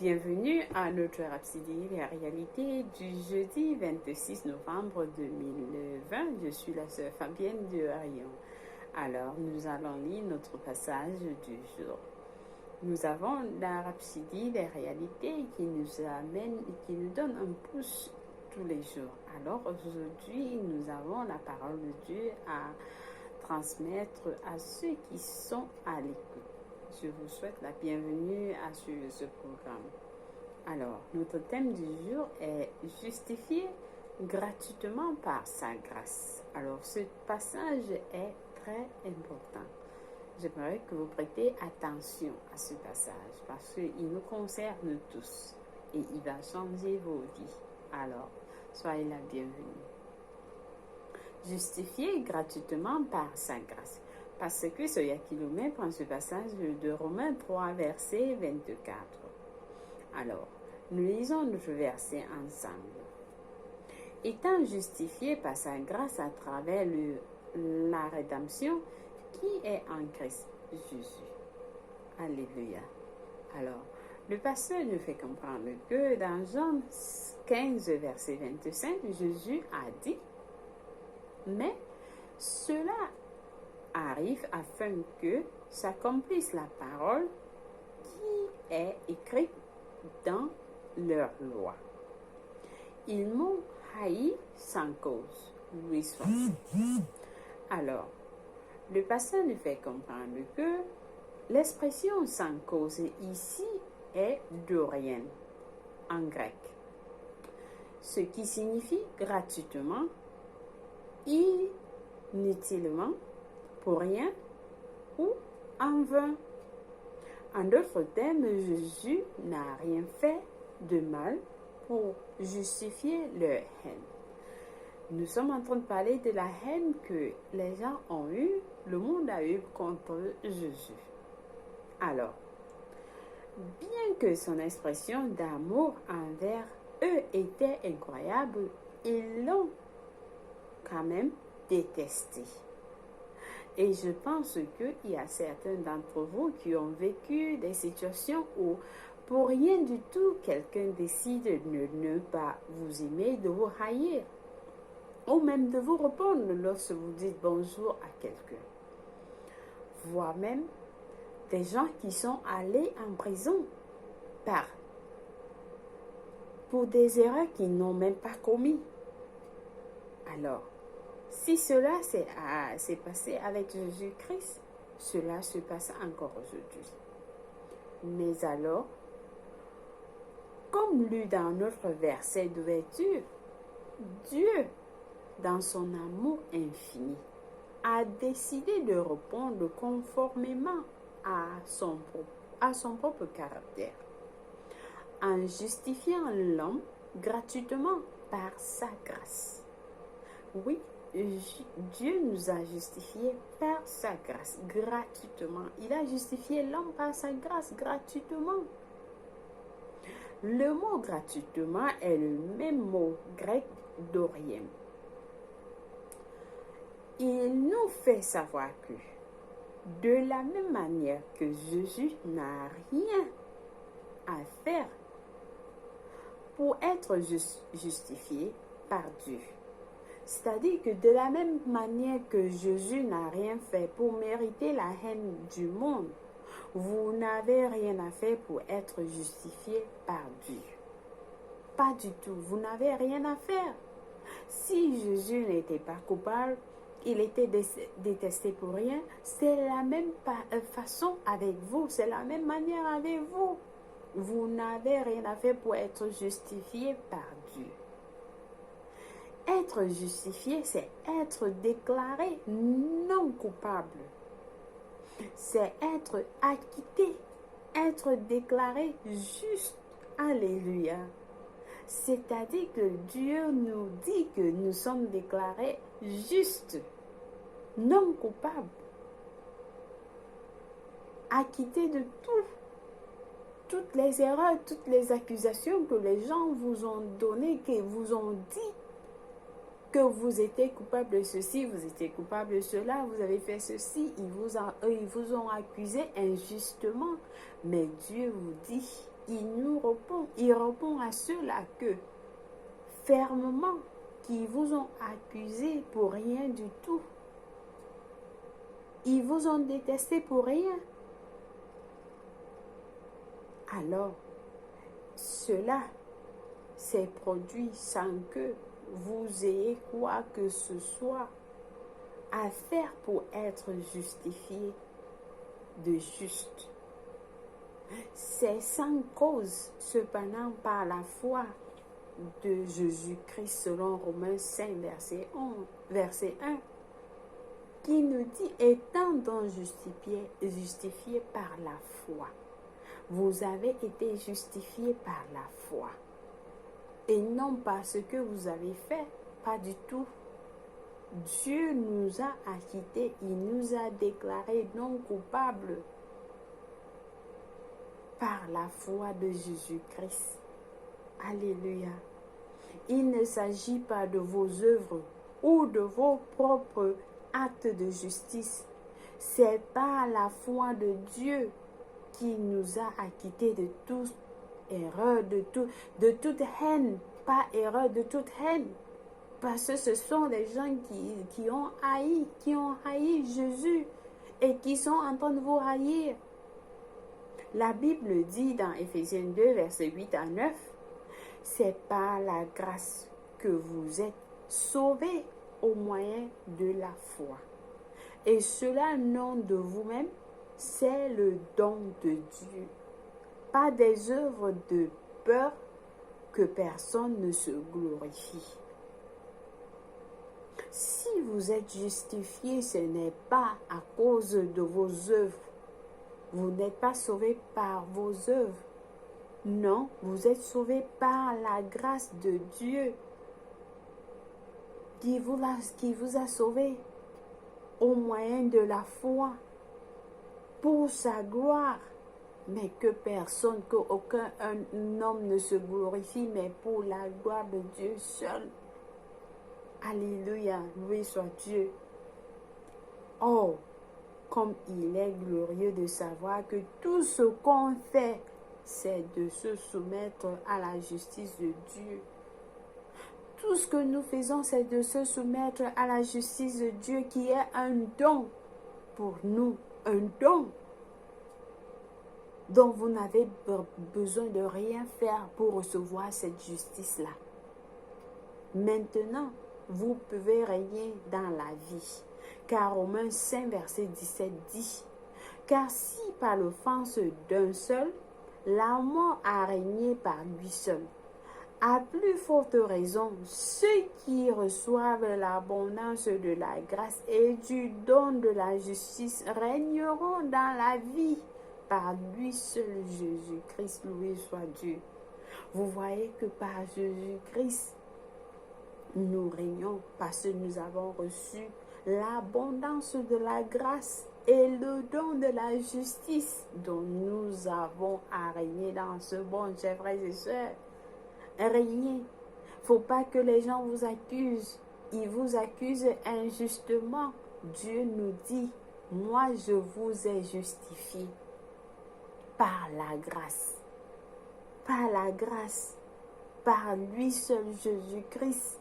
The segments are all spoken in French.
Bienvenue à notre Rhapsodie, la réalité du jeudi 26 novembre 2020. Je suis la sœur Fabienne de Arion. Alors, nous allons lire notre passage du jour. Nous avons la Rhapsodie, la réalité qui nous amène et qui nous donne un pouce tous les jours. Alors, aujourd'hui, nous avons la parole de Dieu à transmettre à ceux qui sont à l'écoute. Je vous souhaite la bienvenue à ce programme. Alors, notre thème du jour est justifié gratuitement par sa grâce. Alors, ce passage est très important. J'aimerais que vous prêtez attention à ce passage parce qu'il nous concerne tous et il va changer vos vies. Alors, soyez la bienvenue. Justifié gratuitement par sa grâce. Parce que Soya Kilomé prend ce passage de Romains 3, verset 24. Alors, nous lisons notre verset ensemble. Étant justifié par sa grâce à travers la rédemption qui est en Christ Jésus. Alléluia. Alors, le pasteur nous fait comprendre que dans Jean 15, verset 25, Jésus a dit, mais cela arrive afin que s'accomplisse la parole qui est écrite dans leur loi. Ils m'ont haï sans cause. Louis XVI. Alors, le pasteur nous fait comprendre que l'expression sans cause ici est dorienne en grec, ce qui signifie gratuitement, inutilement, pour rien ou en vain. En d'autres termes, Jésus n'a rien fait de mal pour justifier leur haine. Nous sommes en train de parler de la haine que les gens ont eue, le monde a eu contre Jésus. Alors, bien que son expression d'amour envers eux était incroyable, ils l'ont quand même détesté. Et je pense qu'il y a certains d'entre vous qui ont vécu des situations où, pour rien du tout, quelqu'un décide de ne pas vous aimer, de vous haïr, ou même de vous répondre lorsque vous dites bonjour à quelqu'un. Voire même des gens qui sont allés en prison pour des erreurs qu'ils n'ont même pas commis. Alors, si cela s'est passé avec Jésus-Christ, cela se passe encore aujourd'hui. Mais alors, comme lu dans notre verset d'ouverture, Dieu, dans son amour infini, a décidé de répondre conformément à son propre caractère, en justifiant l'homme gratuitement par sa grâce. Oui, Dieu nous a justifiés par sa grâce, gratuitement. Il a justifié l'homme par sa grâce, gratuitement. Le mot gratuitement est le même mot grec dorien. Il nous fait savoir que, de la même manière que Jésus n'a rien à faire pour être justifié par Dieu, c'est-à-dire que de la même manière que Jésus n'a rien fait pour mériter la haine du monde, vous n'avez rien à faire pour être justifié par Dieu. Pas du tout. Vous n'avez rien à faire. Si Jésus n'était pas coupable, il était détesté pour rien, c'est la même façon avec vous, c'est la même manière avec vous. Vous n'avez rien à faire pour être justifié par Dieu. Être justifié, c'est être déclaré non coupable. C'est être acquitté, être déclaré juste. Alléluia. C'est-à-dire que Dieu nous dit que nous sommes déclarés justes, non coupables, acquittés de toutes les erreurs, toutes les accusations que les gens vous ont données, que vous ont dit, que vous étiez coupable de ceci, vous étiez coupable de cela, vous avez fait ceci, ils vous ont accusé injustement. Mais Dieu vous dit, il répond à ceux-là que fermement qui vous ont accusé pour rien du tout. Ils vous ont détesté pour rien. Alors, cela s'est produit sans que vous ayez quoi que ce soit à faire pour être justifié de juste. C'est sans cause, cependant, par la foi de Jésus-Christ, selon Romains 5, verset 1, qui nous dit, étant donc justifiés par la foi. Vous avez été justifiés par la foi. Et non par ce que vous avez fait, pas du tout. Dieu nous a acquittés, il nous a déclarés non coupables par la foi de Jésus-Christ. Alléluia. Il ne s'agit pas de vos œuvres ou de vos propres actes de justice. C'est par la foi de Dieu qui nous a acquittés de toute erreur, de toute haine. Pas erreur, de toute haine. Parce que ce sont des gens qui ont haï Jésus et qui sont en train de vous haïr. La Bible dit dans Éphésiens 2, versets 8 à 9, c'est par la grâce que vous êtes sauvés au moyen de la foi. Et cela non de vous-même, c'est le don de Dieu. Pas des œuvres de peur que personne ne se glorifie. Si vous êtes justifié, ce n'est pas à cause de vos œuvres. Vous n'êtes pas sauvé par vos œuvres. Non, vous êtes sauvé par la grâce de Dieu qui vous a sauvé au moyen de la foi pour sa gloire. Mais que personne, qu'aucun homme ne se glorifie, mais pour la gloire de Dieu seul. Alléluia, loué soit Dieu. Oh, comme il est glorieux de savoir que tout ce qu'on fait, c'est de se soumettre à la justice de Dieu. Tout ce que nous faisons, c'est de se soumettre à la justice de Dieu qui est un don pour nous, un don dont vous n'avez besoin de rien faire pour recevoir cette justice-là. Maintenant, vous pouvez régner dans la vie. Car Romains 5, verset 17 dit, « Car si par l'offense d'un seul, la mort a régné par lui seul, à plus forte raison, ceux qui reçoivent l'abondance de la grâce et du don de la justice régneront dans la vie par lui seul, Jésus-Christ, loué soit Dieu. » Vous voyez que par Jésus-Christ, nous régnons parce que nous avons reçu l'abondance de la grâce et le don de la justice dont nous avons à régner dans ce monde, chers frères et sœurs. Régner. Il ne faut pas que les gens vous accusent. Ils vous accusent injustement. Dieu nous dit, moi je vous ai justifié par la grâce. Par la grâce. Par lui seul, Jésus-Christ.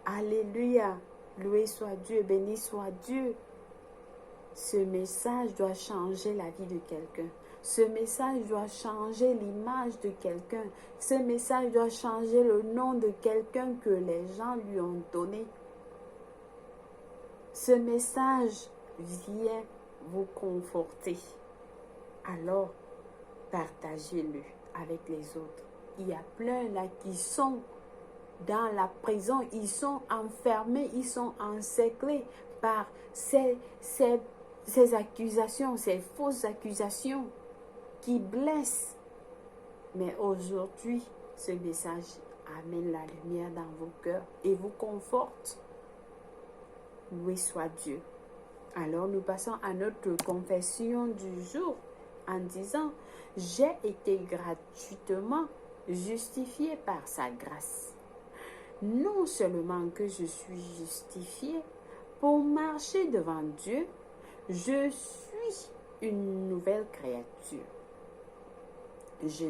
Alléluia. Loué soit Dieu, béni soit Dieu. Ce message doit changer la vie de quelqu'un. Ce message doit changer l'image de quelqu'un. Ce message doit changer le nom de quelqu'un que les gens lui ont donné. Ce message vient vous conforter. Alors, partagez-le avec les autres. Il y a plein là qui sont dans la prison, ils sont enfermés, ils sont encerclés par ces accusations, ces fausses accusations qui blessent. Mais aujourd'hui, ce message amène la lumière dans vos cœurs et vous conforte. Loué soit Dieu. Alors nous passons à notre confession du jour en disant, j'ai été gratuitement justifié par sa grâce. Non seulement que je suis justifié pour marcher devant Dieu, je suis une nouvelle créature. Je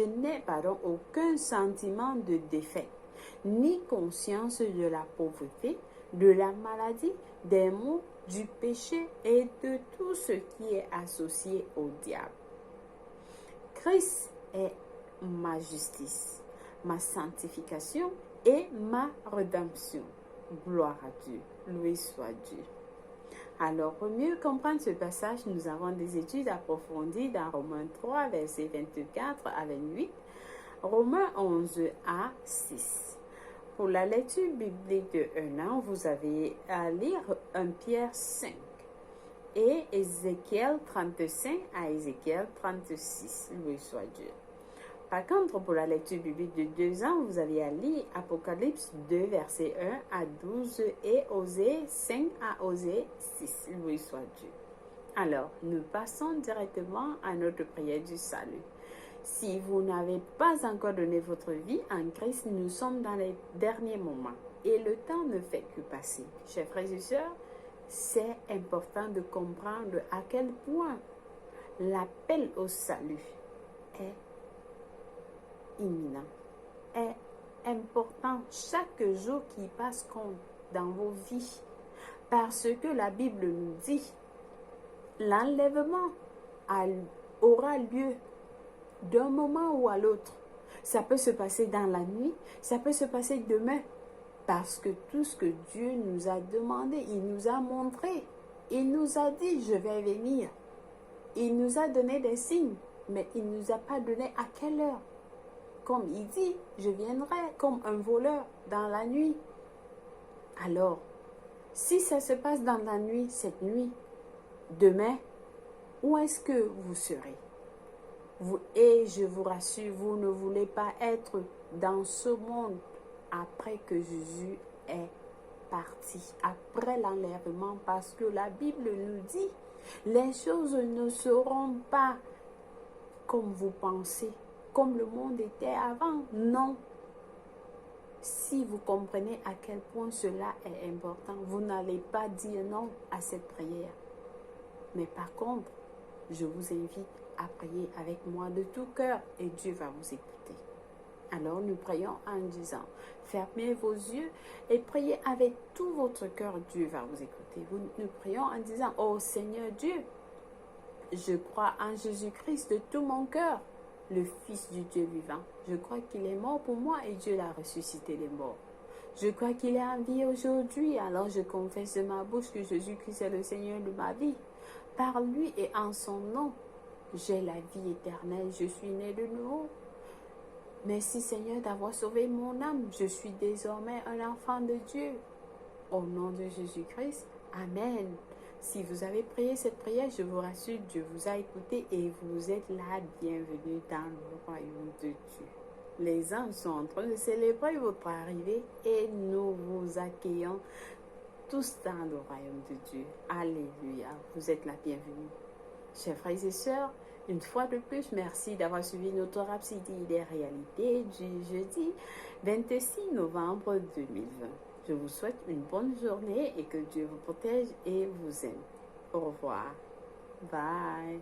n'ai aucun sentiment de défaite, ni conscience de la pauvreté, de la maladie, des maux, du péché et de tout ce qui est associé au diable. Christ est ma justice, ma sanctification et ma rédemption. Gloire à Dieu, loué soit Dieu. Alors, pour mieux comprendre ce passage, nous avons des études approfondies dans Romains 3, versets 24 à 28, Romains 11 à 6. Pour la lecture biblique de 1 an, vous avez à lire 1 Pierre 5 et Ézéchiel 35 à Ézéchiel 36. Loué soit Dieu. Par contre, pour la lecture biblique de 2 ans, vous avez à lire Apocalypse 2, verset 1 à 12 et Osée 5 à Osée 6. Loué soit Dieu. Alors, nous passons directement à notre prière du salut. Si vous n'avez pas encore donné votre vie en Christ, nous sommes dans les derniers moments et le temps ne fait que passer. Chers frères et sœurs, c'est important de comprendre à quel point l'appel au salut est imminent, est important. Chaque jour qui passe compte dans vos vies parce que la Bible nous dit l'enlèvement aura lieu d'un moment ou à l'autre. Ça peut se passer dans la nuit, ça peut se passer demain, parce que tout ce que Dieu nous a demandé, il nous a montré, il nous a dit je vais venir, il nous a donné des signes, mais il ne nous a pas donné à quelle heure. Comme il dit, je viendrai comme un voleur dans la nuit. Alors, si ça se passe dans la nuit, cette nuit, demain, où est-ce que vous serez? Et je vous rassure, vous ne voulez pas être dans ce monde après que Jésus est parti, après l'enlèvement, parce que la Bible nous dit, les choses ne seront pas comme vous pensez, comme le monde était avant. Non. Si vous comprenez à quel point cela est important, vous n'allez pas dire non à cette prière. Mais par contre, je vous invite à prier avec moi de tout cœur et Dieu va vous écouter. Alors nous prions en disant, fermez vos yeux et priez avec tout votre cœur, Dieu va vous écouter. Nous prions en disant, oh Seigneur Dieu, je crois en Jésus-Christ de tout mon cœur, le Fils du Dieu vivant. Je crois qu'il est mort pour moi et Dieu l'a ressuscité des morts. Je crois qu'il est en vie aujourd'hui, alors je confesse de ma bouche que Jésus-Christ est le Seigneur de ma vie. Par lui et en son nom, j'ai la vie éternelle, je suis né de nouveau. Merci Seigneur d'avoir sauvé mon âme. Je suis désormais un enfant de Dieu. Au nom de Jésus-Christ, Amen. Si vous avez prié cette prière, je vous rassure, Dieu vous a écouté et vous êtes la bienvenue dans le royaume de Dieu. Les anges sont en train de célébrer votre arrivée et nous vous accueillons tous dans le royaume de Dieu. Alléluia, vous êtes la bienvenue. Chers frères et sœurs, une fois de plus, merci d'avoir suivi notre Rhapsodie des réalités du jeudi 26 novembre 2020. Je vous souhaite une bonne journée et que Dieu vous protège et vous aime. Au revoir. Bye.